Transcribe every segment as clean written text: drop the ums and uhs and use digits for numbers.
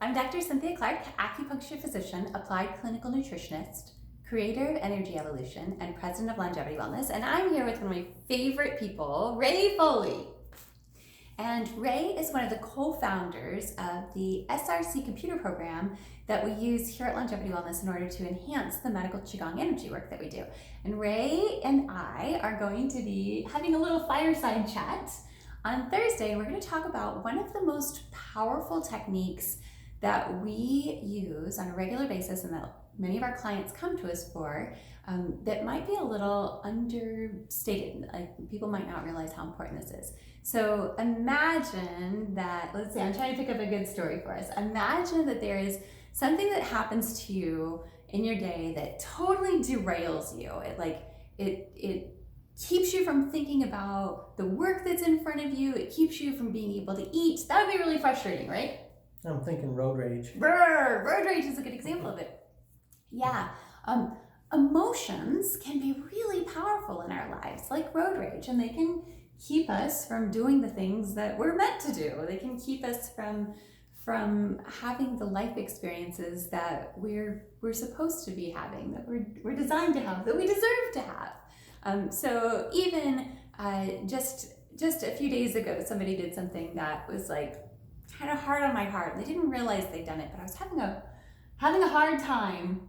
I'm Dr. Cynthia Clark, acupuncture physician, applied clinical nutritionist, creator of Energy Evolution, and president of Longevity Wellness. And I'm here with one of my favorite people, Ray Foley. And Ray is one of the co-founders of the SRC computer program that we use here at Longevity Wellness in order to enhance the medical Qigong energy work that we do. And Ray and I are going to be having a little fireside chat. On Thursday, we're going to talk about one of the most powerful techniques that we use on a regular basis and that many of our clients come to us for, that might be a little understated. Like, people might not realize how important this is. So imagine that, let's say, I'm trying to pick up a good story for us. Imagine that there is something that happens to you in your day that totally derails you. It keeps you from thinking about the work that's in front of you. It keeps you from being able to eat. That would be really frustrating, right? I'm thinking road rage. Road rage is a good example of it. Yeah. Emotions can be really powerful in our lives, like road rage, and they can keep us from doing the things that we're meant to do. They can keep us from having the life experiences that we're supposed to be having, that we're designed to have, that we deserve to have. So even just a few days ago, somebody did something that was like kind of hard on my heart. They didn't realize they'd done it, but I was having a hard time.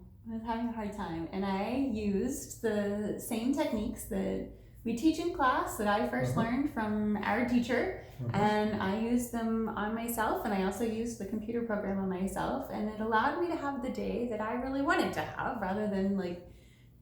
And I used the same techniques that we teach in class that I first learned from our teacher, and I used them on myself, and I also used the computer program on myself, and it allowed me to have the day that I really wanted to have, rather than like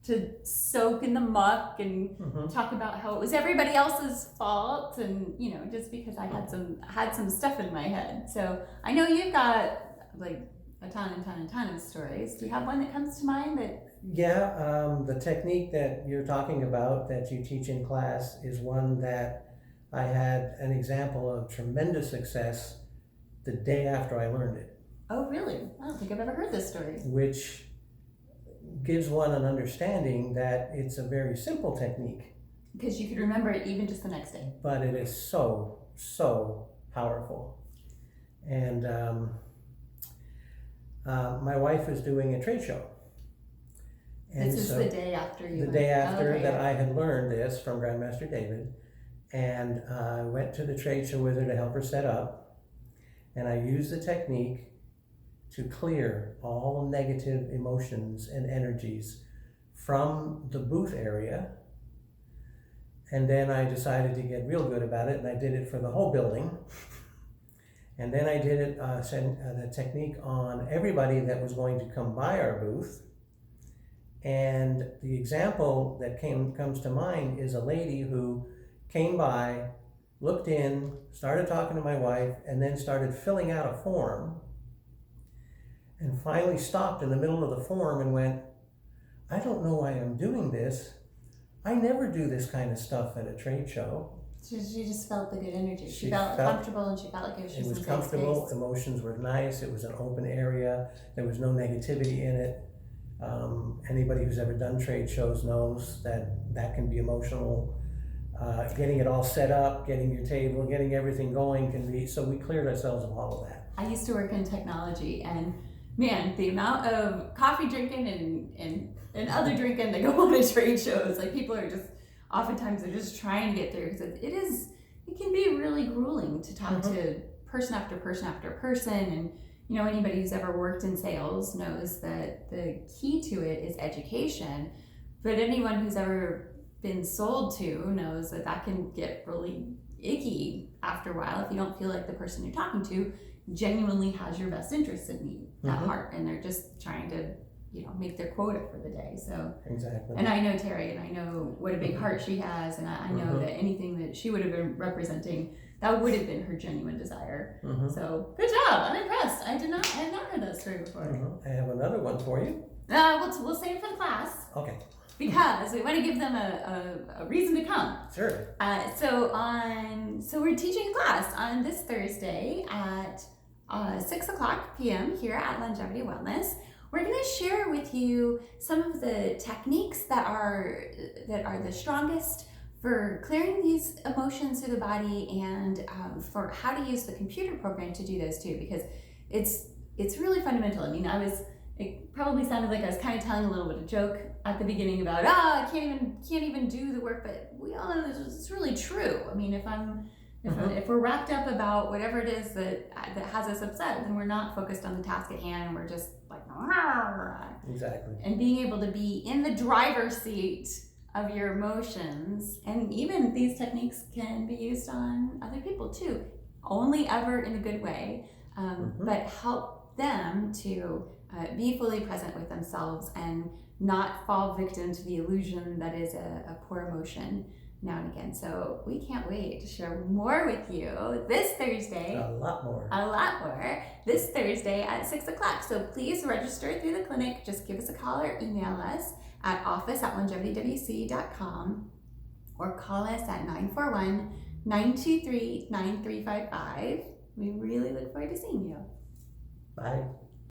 to soak in the muck and talk about how it was everybody else's fault, and just because I had some stuff in my head. So I know you've got like a ton of stories. Do you have one that comes to mind that? Yeah, the technique that you're talking about that you teach in class is one that I had an example of tremendous success the day after I learned it. Oh, really? I don't think I've ever heard this story. Which gives one an understanding that it's a very simple technique. Because you could remember it even just the next day. But it is so powerful. And my wife is doing a trade show. And this is the day after you. The day after that I had learned this from Grandmaster David. And I went to the trade show with her to help her set up. And I used the technique to clear all negative emotions and energies from the booth area. And then I decided to get real good about it, and I did it for the whole building. And then I did it, the technique on everybody that was going to come by our booth. And the example that comes to mind is a lady who came by, looked in, started talking to my wife, and then started filling out a form, and finally stopped in the middle of the form and went, I don't know why I'm doing this. I never do this kind of stuff at a trade show. She just felt the good energy. She felt comfortable, and she felt like it was comfortable. Emotions were nice. It was an open area. There was no negativity in it. Anybody who's ever done trade shows knows that can be emotional. Getting it all set up, getting your table, getting everything going can be, so we cleared ourselves of all of that. I used to work in technology, and man, the amount of coffee drinking and other drinking that go on at trade shows, like, people are just, oftentimes they're just trying to get through, because it can be really grueling to talk to person after person after person. And anybody who's ever worked in sales knows that the key to it is education, but anyone who's ever been sold to knows that can get really icky after a while if you don't feel like the person you're talking to genuinely has your best interest at heart, and they're just trying to make their quota for the day. So exactly. And I know Terry, and I know what a big heart she has, and I know that anything that she would have been representing, that would have been her genuine desire. So good job. I'm impressed. I had not heard that story before. I have another one for you. We'll save it for the class. Okay. Because we want to give them a reason to come. Sure. So we're teaching class on this Thursday at 6:00 p.m. here at Longevity Wellness. We're going to share with you some of the techniques that are the strongest for clearing these emotions through the body, and for how to use the computer program to do those too, because it's it's really fundamental. I mean, it probably sounded like I was kind of telling a little bit of joke at the beginning about, I can't even do the work, but we all know this is really true. I mean, if we're wrapped up about whatever it is that has us upset, then we're not focused on the task at hand. We're just like, Exactly. and being able to be in the driver's seat of your emotions, and even these techniques can be used on other people too, only ever in a good way, but help them to be fully present with themselves and not fall victim to the illusion that is a poor emotion now and again. So we can't wait to share more with you this Thursday. A lot more This Thursday at 6 o'clock. So please register through the clinic. Just give us a call or email us at office@longevitywc.com or call us at 941-923-9355. We really look forward to seeing you. Bye.